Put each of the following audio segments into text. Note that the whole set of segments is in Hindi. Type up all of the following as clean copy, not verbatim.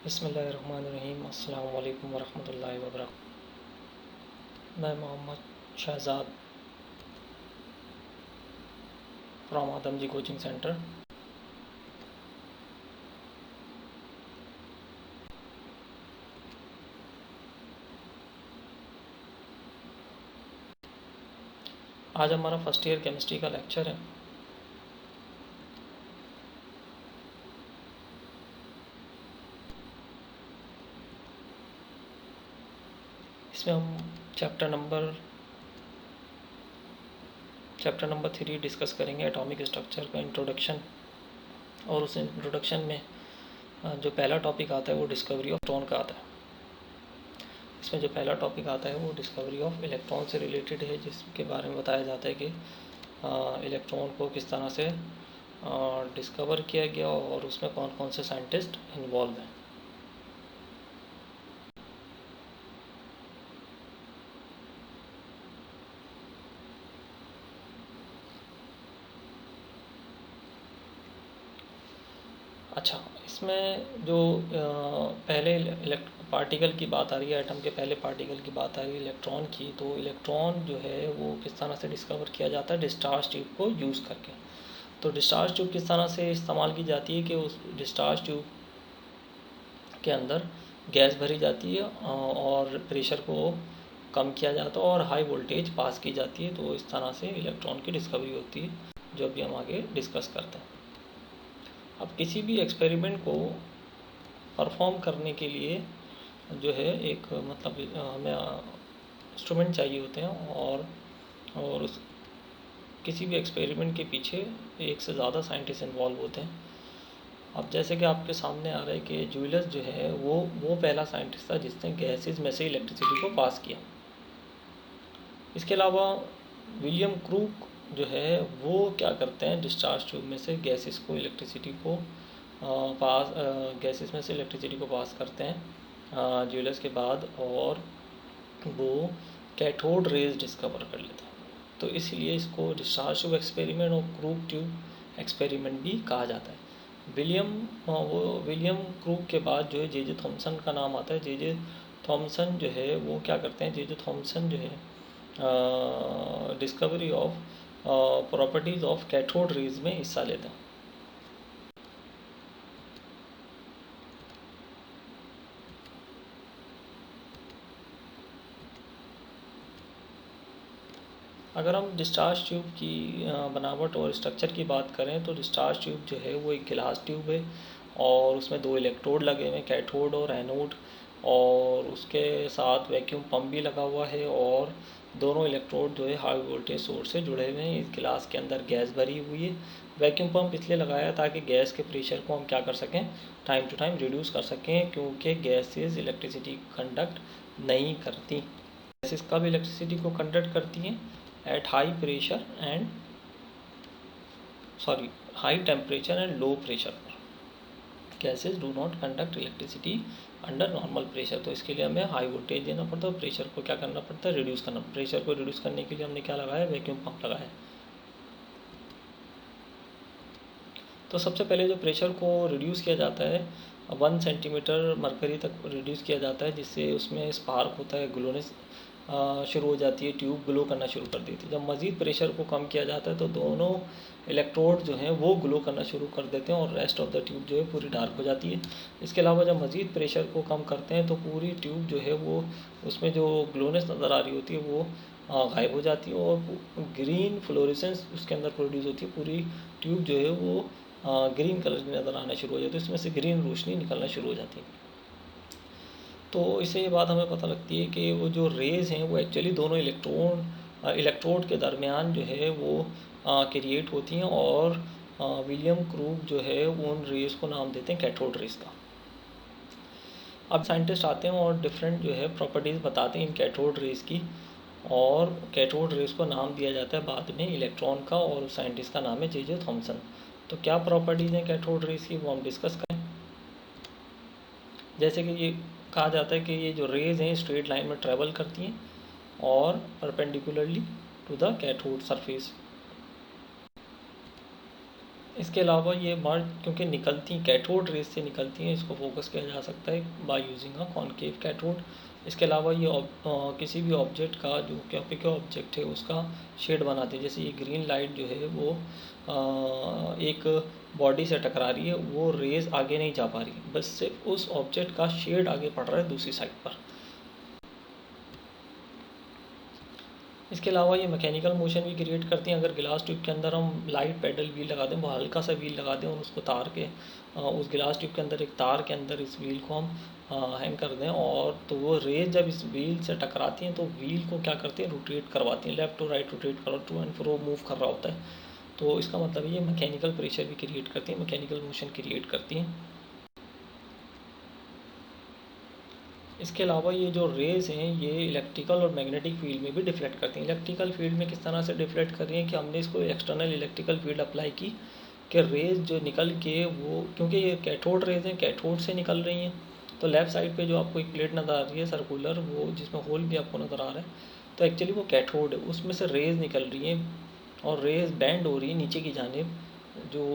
बिस्मिल्लाहिर्रहमानिर्रहीम। अस्सलामु अलैकुम वरहमतुल्लाहि वबरकातुहू। मैं Mohammad Shahzad from Adamjee coaching centre. आज हमारा फर्स्ट ईयर केमिस्ट्री का लेक्चर है। इसमें हम चैप्टर नंबर 3 डिस्कस करेंगे, एटॉमिक स्ट्रक्चर का इंट्रोडक्शन। और उस इंट्रोडक्शन में जो पहला टॉपिक आता है वो डिस्कवरी ऑफ इलेक्ट्रॉन का आता है। इसमें जो पहला टॉपिक आता है वो डिस्कवरी ऑफ इलेक्ट्रॉन से रिलेटेड है, जिसके बारे में बताया जाता है कि इलेक्ट्रॉन को किस तरह से डिस्कवर किया गया और उसमें कौन कौन से साइंटिस्ट इन्वॉल्व हैं। अच्छा, इसमें जो पहले पार्टिकल की बात आ रही है, एटम के पहले पार्टिकल की बात आ रही है इलेक्ट्रॉन की। तो इलेक्ट्रॉन जो है वो किस तरह से डिस्कवर किया जाता है, डिस्चार्ज ट्यूब को यूज़ करके। तो डिस्चार्ज ट्यूब किस तरह से इस्तेमाल की जाती है कि उस डिस्चार्ज ट्यूब के अंदर गैस भरी जाती है और प्रेशर को कम किया जाता है और हाई वोल्टेज पास की जाती है। तो इस तरह से इलेक्ट्रॉन की डिस्कवरी होती है, जो अभी हम आगे डिस्कस करते हैं। अब किसी भी एक्सपेरिमेंट को परफॉर्म करने के लिए जो है एक मतलब हमें इंस्ट्रूमेंट चाहिए होते हैं और उस किसी भी एक्सपेरिमेंट के पीछे एक से ज़्यादा साइंटिस्ट इन्वॉल्व होते हैं। अब जैसे कि आपके सामने आ रहा है कि ज्यूलियस जो है वो पहला साइंटिस्ट था जिसने गैसेस में से इलेक्ट्रिसिटी को पास किया। इसके अलावा विलियम क्रूक जो है वो क्या करते हैं, डिस्चार्ज ट्यूब में से गैसेस को इलेक्ट्रिसिटी को गैसेस में से इलेक्ट्रिसिटी को पास करते हैं ज्यूलियस के बाद, और वो कैथोड रेज डिस्कवर कर लेते हैं। तो इसलिए इसको डिस्चार्ज ट्यूब एक्सपेरिमेंट और क्रूक ट्यूब एक्सपेरिमेंट भी कहा जाता है। विलियम क्रूक के बाद जो है जे थॉमसन का नाम आता है। जे थॉमसन जो है वो क्या करते हैं, जे थॉमसन जो है discovery of properties of cathode rays में हिस्सा लेते हैं। अगर हम डिस्चार्ज ट्यूब की बनावट और स्ट्रक्चर की बात करें तो डिस्चार्ज ट्यूब जो है वो एक गिलास ट्यूब है और उसमें 2 इलेक्ट्रोड लगे हुए हैं, कैथोड और एनोड, और उसके साथ वैक्यूम पंप भी लगा हुआ है और दोनों इलेक्ट्रोड जो है हाई वोल्टेज सोर्स से जुड़े हुए हैं। इस गिलास के अंदर गैस भरी हुई है। वैक्यूम पंप इसलिए लगाया ताकि गैस के प्रेशर को हम क्या कर सकें, टाइम टू टाइम रिड्यूस कर सकें, क्योंकि गैसेज इलेक्ट्रिसिटी कंडक्ट नहीं करती। गैसेज कब इलेक्ट्रिसिटी को कंडक्ट करती हैं, at high temperature and low pressure पर। Gases do not conduct electricity under normal pressure. तो इसके लिए हमें हाई वोल्टेज देना पड़ता है, प्रेशर को क्या करना पड़ता है, रिड्यूस करना। प्रेशर को रिड्यूस करने के लिए हमने क्या लगाया, वैक्यूम पंप लगाया। तो सबसे पहले जो प्रेशर को रिड्यूस किया जाता है 1 सेंटीमीटर मरकरी तक रिड्यूस किया जाता है, जिससे उसमें स्पार्क होता है, ग्लोनेस शुरू हो जाती है, ट्यूब ग्लो करना शुरू कर देती है। जब मज़ीद प्रेशर को कम किया जाता है तो दोनों इलेक्ट्रोड जो हैं वो ग्लो करना शुरू कर देते हैं और रेस्ट ऑफ द ट्यूब जो है पूरी डार्क हो जाती है। इसके अलावा जब मज़ीद प्रेशर को कम करते हैं तो पूरी ट्यूब जो है वो उसमें जो ग्लोनेस नज़र आ रही होती है वो गायब हो जाती है और ग्रीन फ्लोरेसेंस उसके अंदर प्रोड्यूस होती है। पूरी ट्यूब जो है वो ग्रीन कलर की नज़र आना शुरू हो जाती है, इसमें से ग्रीन रोशनी निकलना शुरू हो जाती है। तो इससे ये बात हमें पता लगती है कि वो जो रेज़ हैं वो एक्चुअली दोनों इलेक्ट्रोड के दरमियान जो है वो क्रिएट होती हैं और विलियम क्रूक जो है वो उन रेज़ को नाम देते हैं कैथोड रेज़ का। अब साइंटिस्ट आते हैं और डिफरेंट जो है प्रॉपर्टीज़ बताते हैं इन कैथोड रेज़ की, और कैथोड रेज़ को नाम दिया जाता है बाद में इलेक्ट्रॉन का, और उस साइंटिस्ट का नाम है जे थॉमसन। तो क्या प्रॉपर्टीज़ हैं कैथोड रेज़ की वो हम डिस्कस करें। जैसे कि ये कहा जाता है कि ये जो रेज़ हैं स्ट्रेट लाइन में ट्रैवल करती हैं और perpendicularly to the cathode surface. इसके अलावा ये मर्ज क्योंकि निकलती कैथोड रेज से निकलती हैं, इसको फोकस किया जा सकता है by using a concave cathode. इसके अलावा ये किसी भी ऑब्जेक्ट का जो क्या ऑब्जेक्ट है उसका शेड बनाती है। जैसे ये ग्रीन लाइट जो है वो एक बॉडी से टकरा रही है, वो रेज आगे नहीं जा पा रही, बस सिर्फ उस ऑब्जेक्ट का शेड आगे पड़ रहा है दूसरी साइड पर। इसके अलावा ये मैकेनिकल मोशन भी क्रिएट करती हैं। अगर गिलास ट्यूब के अंदर हम लाइट पेडल व्हील लगा दें, वो हल्का सा व्हील लगा दें और उसको तार के उस गिलास ट्यूब के अंदर एक तार के अंदर इस व्हील को हम हैंग कर दें, और तो वो रेज जब इस व्हील से टकराती हैं तो व्हील को क्या करती हैं, रोटेट करवाती हैं, लेफ्ट टू राइट रोटेट करो, टू एंड फ्रो मूव कर रहा होता है। तो इसका मतलब ये मैकेनिकल प्रेशर भी क्रिएट करती है, मैकेनिकल मोशन क्रिएट करती हैं। इसके अलावा ये जो रेज़ हैं ये इलेक्ट्रिकल और मैग्नेटिक फील्ड में भी डिफ्लेक्ट करती हैं। इलेक्ट्रिकल फील्ड में किस तरह से डिफ्लेक्ट कर रही हैं कि हमने इसको एक्सटर्नल इलेक्ट्रिकल फील्ड अप्लाई की कि रेज़ जो निकल के वो, क्योंकि ये कैथोड रेज़ हैं, कैथोड से निकल रही हैं, तो लेफ़्ट साइड पे जो आपको एक प्लेट नज़र आ रही है सर्कुलर, वो जिसमें होल भी आपको नज़र आ रहा है, तो एक्चुअली वो कैथोड है, उसमें से रेज़ निकल रही हैं और रेज़ बैंड हो रही है नीचे की जानिब जो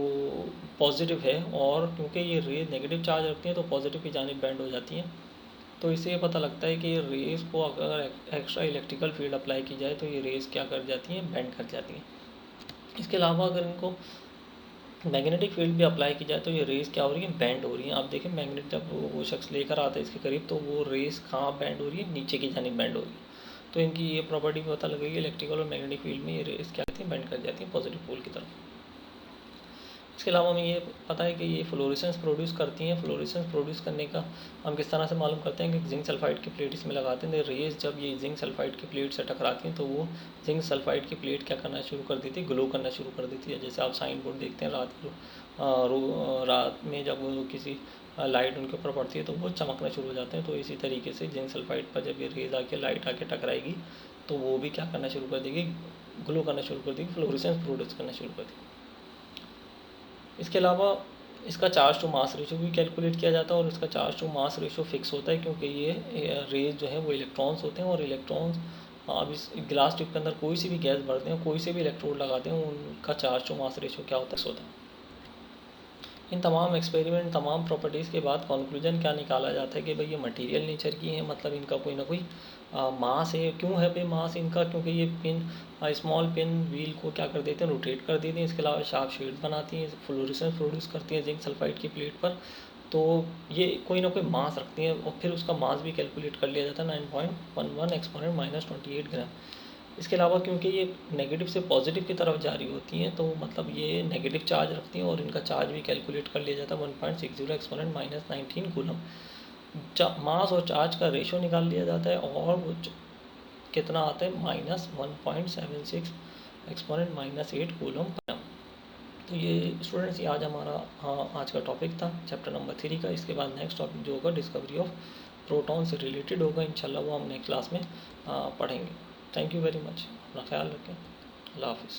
पॉजिटिव है, और क्योंकि ये रेज़ नेगेटिव चार्ज रखती हैं तो पॉजिटिव की जानिब बैंड हो जाती हैं। तो इससे ये पता लगता है कि ये रेज़ को अगर एक्स्ट्रा इलेक्ट्रिकल फील्ड अप्लाई की जाए तो ये रेज़ क्या कर जाती हैं, बैंड कर जाती हैं। इसके अलावा अगर इनको मैग्नेटिक फील्ड भी अप्लाई की जाए तो ये रेज़ क्या हो रही है, बैंड हो रही हैं। आप देखें मैग्नेट जब वो शख्स लेकर आता है इसके करीब, तो वो रेज़ कहाँ बैंड हो रही है, नीचे की जानिब बैंड हो रही है। तो इनकी ये प्रॉपर्टी पता लगेगी, इलेक्ट्रिकल और मैग्नेटिक फील्ड में ये रेज़ क्या करती हैं, बैंड कर जाती हैं पॉजिटिव पोल की तरफ। इसके अलावा हमें ये पता है कि ये फ्लोरेसेंस प्रोड्यूस करती हैं। फ्लोरेसेंस प्रोड्यूस करने का हम किस तरह से मालूम करते हैं कि जिंक सल्फाइड की प्लेट इसमें लगाते हैं, तो रेज़ जब ये जिंक सल्फाइड की प्लेट से टकराती हैं तो वो जिंक सल्फाइड की प्लेट क्या करना शुरू कर देती है, ग्लो करना शुरू कर देती है। जैसे आप साइन बोर्ड देखते हैं रात में जब वो किसी लाइट उनके ऊपर पड़ती है तो वो चमकना शुरू हो जाते हैं। तो इसी तरीके से जिंक सल्फाइड पर जब ये रेज़ आके लाइट आके टकराएगी तो वो भी क्या करना शुरू कर देगी, ग्लो करना शुरू कर देगी, फ्लोरेसेंस प्रोड्यूस करना शुरू कर देगी। इसके अलावा इसका चार्ज टू मास रेशो भी कैलकुलेट किया जाता है, और इसका charge to mass ratio fix होता है क्योंकि ये रेज जो है वो इलेक्ट्रॉन्स होते हैं, और इलेक्ट्रॉन्स अब इस ग्लास ट्यूब के अंदर कोई सी भी गैस भरते हैं, कोई से भी इलेक्ट्रोड लगाते हैं, उनका चार्ज टू मास रेशो क्या होता है। इन तमाम एक्सपेरिमेंट, तमाम प्रॉपर्टीज़ के बाद कंक्लूजन क्या निकाला जाता है कि भाई ये मटेरियल नेचर की है, मतलब इनका कोई ना कोई मास है। क्यों है भाई मास इनका, क्योंकि ये पिन स्मॉल पिन व्हील को क्या कर देते हैं, रोटेट कर देते हैं। इसके अलावा शार्प शेड बनाती हैं, फ्लोरेसेंस प्रोड्यूस करती हैं जिंक सल्फाइड की प्लेट पर, तो ये कोई ना कोई मास रखती हैं, और फिर उसका मास भी कैलकुलेट कर लिया जाता है 9.11 एक्सपोनेंट माइनस 28 ग्राम। इसके अलावा क्योंकि ये नेगेटिव से पॉजिटिव की तरफ जा रही होती हैं, तो मतलब ये नेगेटिव चार्ज रखती हैं, और इनका चार्ज भी कैलकुलेट कर लिया जाता है 1.60 एक्सपोनेंट माइनस 19 कूलम। मास और चार्ज का रेशो निकाल लिया जाता है, और वो कितना आता है, -1.76 एक्सपोनेंट माइनस 8 कूलम। तो ये स्टूडेंट्स, ये आज हमारा आज का टॉपिक था चैप्टर नंबर 3 का। इसके बाद नेक्स्ट टॉपिक जो होगा डिस्कवरी ऑफ प्रोटॉन से रिलेटेड होगा, इंशाल्लाह वो हम नेक्स्ट क्लास में पढ़ेंगे। थैंक यू वेरी मच, अपना ख्याल रखें, अल्लाह हाफिज़।